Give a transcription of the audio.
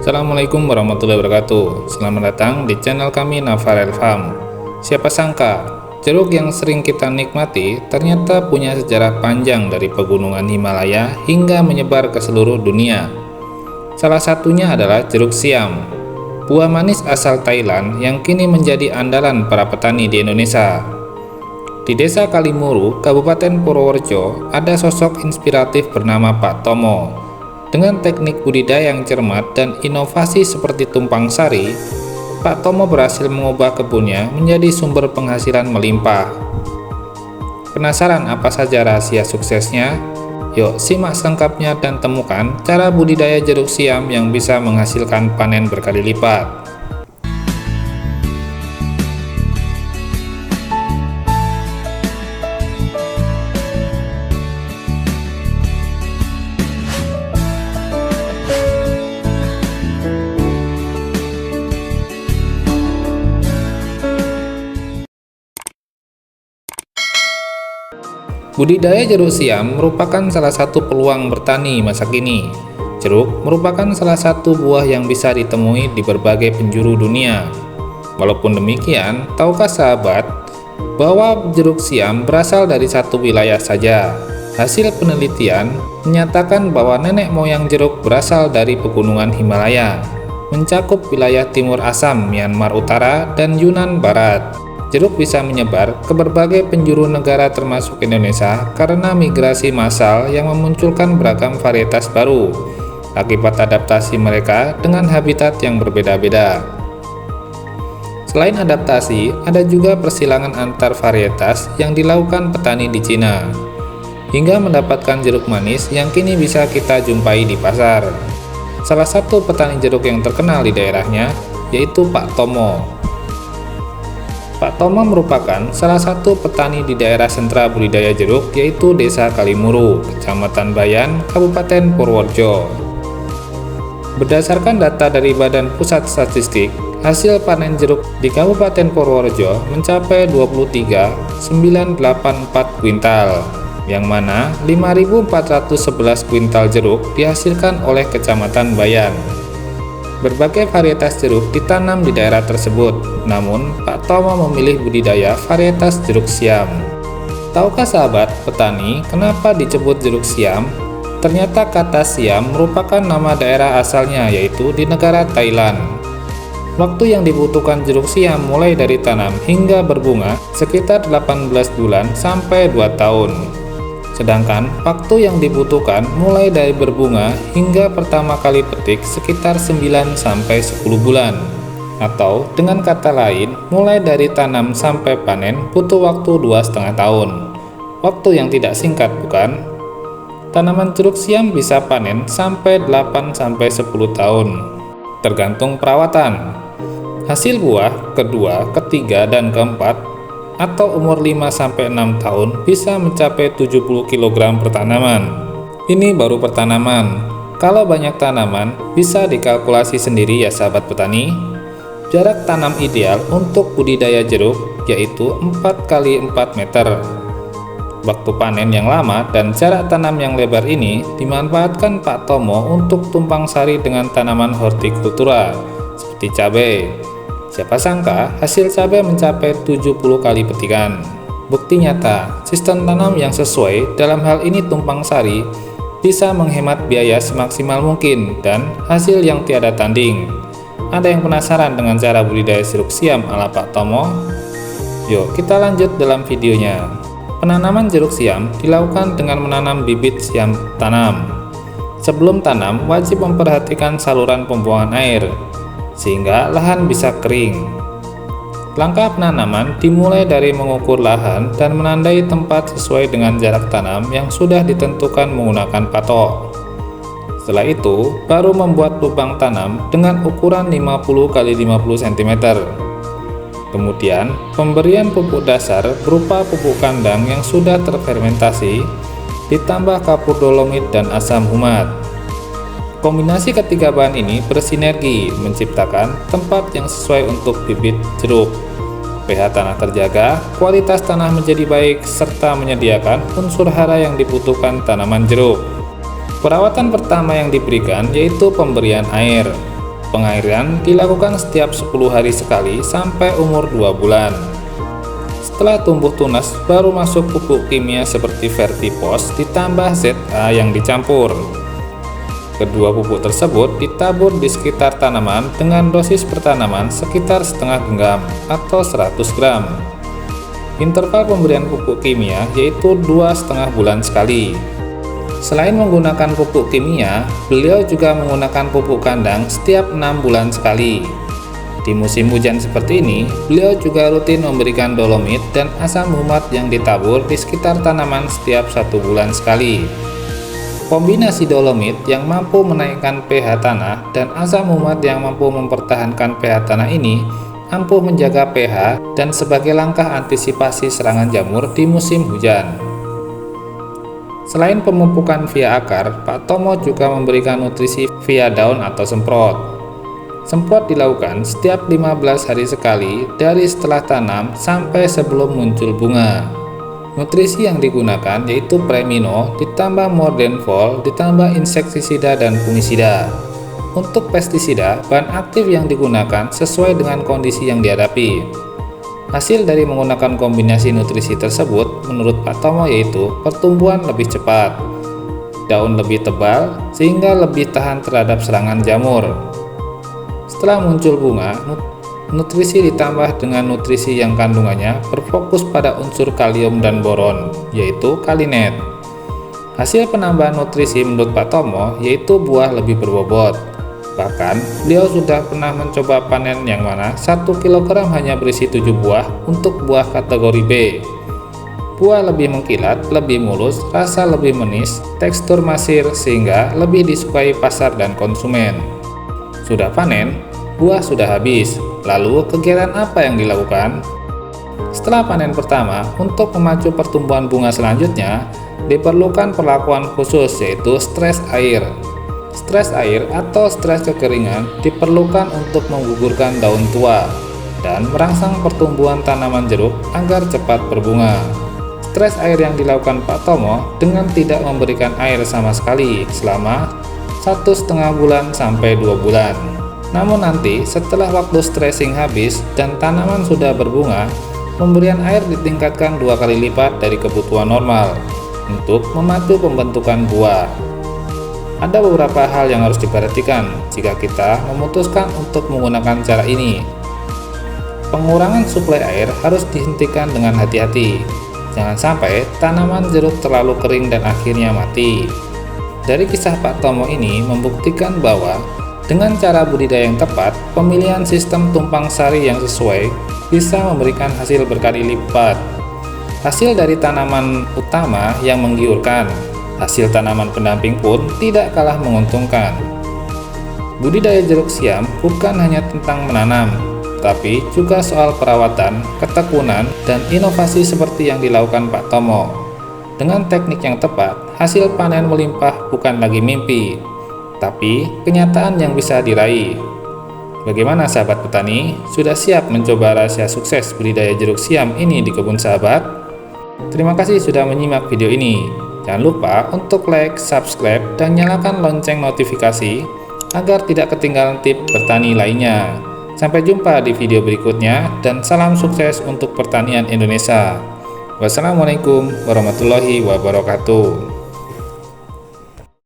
Assalamualaikum warahmatullahi wabarakatuh. Selamat datang di channel kami Navarel Farm. Siapa sangka, jeruk yang sering kita nikmati ternyata punya sejarah panjang dari pegunungan Himalaya hingga menyebar ke seluruh dunia. Salah satunya adalah jeruk siam, buah manis asal Thailand yang kini menjadi andalan para petani di Indonesia. Di Desa Kalimuru, Kabupaten Purworejo, ada sosok inspiratif bernama Pak Tomo. Dengan teknik budidaya yang cermat dan inovasi seperti tumpang sari, Pak Tomo berhasil mengubah kebunnya menjadi sumber penghasilan melimpah. Penasaran apa saja rahasia suksesnya? Yuk simak selengkapnya dan temukan cara budidaya jeruk siam yang bisa menghasilkan panen berkali lipat. Budidaya jeruk siam merupakan salah satu peluang bertani masa kini. Jeruk merupakan salah satu buah yang bisa ditemui di berbagai penjuru dunia. Walaupun demikian, tahukah sahabat bahwa jeruk siam berasal dari satu wilayah saja? Hasil penelitian menyatakan bahwa nenek moyang jeruk berasal dari pegunungan Himalaya, mencakup wilayah Timur Assam, Myanmar Utara, dan Yunnan Barat. Jeruk bisa menyebar ke berbagai penjuru negara termasuk Indonesia karena migrasi massal yang memunculkan beragam varietas baru akibat adaptasi mereka dengan habitat yang berbeda-beda. Selain adaptasi, ada juga persilangan antar varietas yang dilakukan petani di Cina hingga mendapatkan jeruk manis yang kini bisa kita jumpai di pasar. Salah satu petani jeruk yang terkenal di daerahnya yaitu Pak Tomo. Pak Tomo merupakan salah satu petani di daerah sentra budidaya jeruk yaitu Desa Kalimuru, Kecamatan Bayan, Kabupaten Purworejo. Berdasarkan data dari Badan Pusat Statistik, hasil panen jeruk di Kabupaten Purworejo mencapai 23.984 kuintal, yang mana 5.411 kuintal jeruk dihasilkan oleh Kecamatan Bayan. Berbagai varietas jeruk ditanam di daerah tersebut, namun Pak Tomo memilih budidaya varietas jeruk siam. Tahukah sahabat petani kenapa disebut jeruk siam? Ternyata kata siam merupakan nama daerah asalnya yaitu di negara Thailand. Waktu yang dibutuhkan jeruk siam mulai dari tanam hingga berbunga sekitar 18 bulan sampai 2 tahun. Sedangkan waktu yang dibutuhkan mulai dari berbunga hingga pertama kali petik sekitar 9-10 bulan. Atau dengan kata lain, mulai dari tanam sampai panen butuh waktu 2,5 tahun. Waktu yang tidak singkat bukan? Tanaman jeruk siam bisa panen sampai 8-10 tahun, tergantung perawatan. Hasil buah kedua, ketiga, dan keempat atau umur 5-6 tahun bisa mencapai 70 kg per tanaman. Ini baru per tanaman. Kalau banyak tanaman bisa dikalkulasi sendiri ya sahabat petani. Jarak tanam ideal untuk budidaya jeruk yaitu 4 x 4 meter. Waktu panen yang lama dan jarak tanam yang lebar ini dimanfaatkan Pak Tomo untuk tumpang sari dengan tanaman hortikultura seperti cabai. Siapa sangka hasil cabai mencapai 70 kali petikan. Bukti nyata, sistem tanam yang sesuai dalam hal ini tumpang sari bisa menghemat biaya semaksimal mungkin dan hasil yang tiada tanding. Ada yang penasaran dengan cara budidaya jeruk siam ala Pak Tomo? Yuk kita lanjut dalam videonya. Penanaman jeruk siam dilakukan dengan menanam bibit siam tanam. Sebelum tanam wajib memperhatikan saluran pembuangan air sehingga lahan bisa kering. Langkah penanaman dimulai dari mengukur lahan dan menandai tempat sesuai dengan jarak tanam yang sudah ditentukan menggunakan patok. Setelah itu, baru membuat lubang tanam dengan ukuran 50 x 50 cm. Kemudian, pemberian pupuk dasar berupa pupuk kandang yang sudah terfermentasi, ditambah kapur dolomit dan asam humat. Kombinasi ketiga bahan ini bersinergi menciptakan tempat yang sesuai untuk bibit jeruk. pH tanah terjaga, kualitas tanah menjadi baik, serta menyediakan unsur hara yang dibutuhkan tanaman jeruk. Perawatan pertama yang diberikan yaitu pemberian air. Pengairan dilakukan setiap 10 hari sekali sampai umur 2 bulan. Setelah tumbuh tunas, baru masuk pupuk kimia seperti Vertipos ditambah ZA yang dicampur. Kedua pupuk tersebut ditabur di sekitar tanaman dengan dosis per tanaman sekitar setengah genggam atau 100 gram. Interval pemberian pupuk kimia yaitu 2,5 bulan sekali. Selain menggunakan pupuk kimia, beliau juga menggunakan pupuk kandang setiap 6 bulan sekali. Di musim hujan seperti ini, beliau juga rutin memberikan dolomit dan asam humat yang ditabur di sekitar tanaman setiap 1 bulan sekali. Kombinasi dolomit yang mampu menaikkan pH tanah dan asam humat yang mampu mempertahankan pH tanah ini mampu menjaga pH dan sebagai langkah antisipasi serangan jamur di musim hujan. Selain pemupukan via akar, Pak Tomo juga memberikan nutrisi via daun atau semprot. Semprot dilakukan setiap 15 hari sekali dari setelah tanam sampai sebelum muncul bunga. Nutrisi yang digunakan yaitu Premino ditambah Mordenfol ditambah insektisida dan fungisida. Untuk pestisida, bahan aktif yang digunakan sesuai dengan kondisi yang dihadapi. Hasil dari menggunakan kombinasi nutrisi tersebut menurut Pak Tomo yaitu pertumbuhan lebih cepat, daun lebih tebal sehingga lebih tahan terhadap serangan jamur. Setelah muncul bunga, nutrisi ditambah dengan nutrisi yang kandungannya berfokus pada unsur kalium dan boron yaitu Kalinet. Hasil penambahan nutrisi menurut Pak Tomo yaitu buah lebih berbobot. Bahkan, beliau sudah pernah mencoba panen yang mana 1 kg hanya berisi 7 buah untuk buah kategori B. Buah lebih mengkilat, lebih mulus, rasa lebih manis, tekstur masir sehingga lebih disukai pasar dan konsumen. Sudah panen, buah sudah habis. Lalu kegiatan apa yang dilakukan? Setelah panen pertama, untuk memacu pertumbuhan bunga selanjutnya, diperlukan perlakuan khusus yaitu stres air. Stres air atau stres kekeringan diperlukan untuk menggugurkan daun tua dan merangsang pertumbuhan tanaman jeruk agar cepat berbunga. Stres air yang dilakukan Pak Tomo dengan tidak memberikan air sama sekali selama 1,5 bulan sampai 2 bulan. Namun nanti setelah waktu stressing habis dan tanaman sudah berbunga, pemberian air ditingkatkan 2 kali lipat dari kebutuhan normal untuk memacu pembentukan buah. Ada beberapa hal yang harus diperhatikan jika kita memutuskan untuk menggunakan cara ini. Pengurangan suplai air harus dihentikan dengan hati-hati. Jangan sampai tanaman jeruk terlalu kering dan akhirnya mati. Dari kisah Pak Tomo ini membuktikan bahwa dengan cara budidaya yang tepat, pemilihan sistem tumpang sari yang sesuai bisa memberikan hasil berkali lipat. Hasil dari tanaman utama yang menggiurkan, hasil tanaman pendamping pun tidak kalah menguntungkan. Budidaya jeruk siam bukan hanya tentang menanam, tapi juga soal perawatan, ketekunan, dan inovasi seperti yang dilakukan Pak Tomo. Dengan teknik yang tepat, hasil panen melimpah bukan lagi mimpi, tapi kenyataan yang bisa diraih. Bagaimana sahabat petani? Sudah siap mencoba rahasia sukses budidaya jeruk siam ini di kebun sahabat? Terima kasih sudah menyimak video ini. Jangan lupa untuk like, subscribe, dan nyalakan lonceng notifikasi agar tidak ketinggalan tips bertani lainnya. Sampai jumpa di video berikutnya dan salam sukses untuk pertanian Indonesia. Wassalamualaikum warahmatullahi wabarakatuh.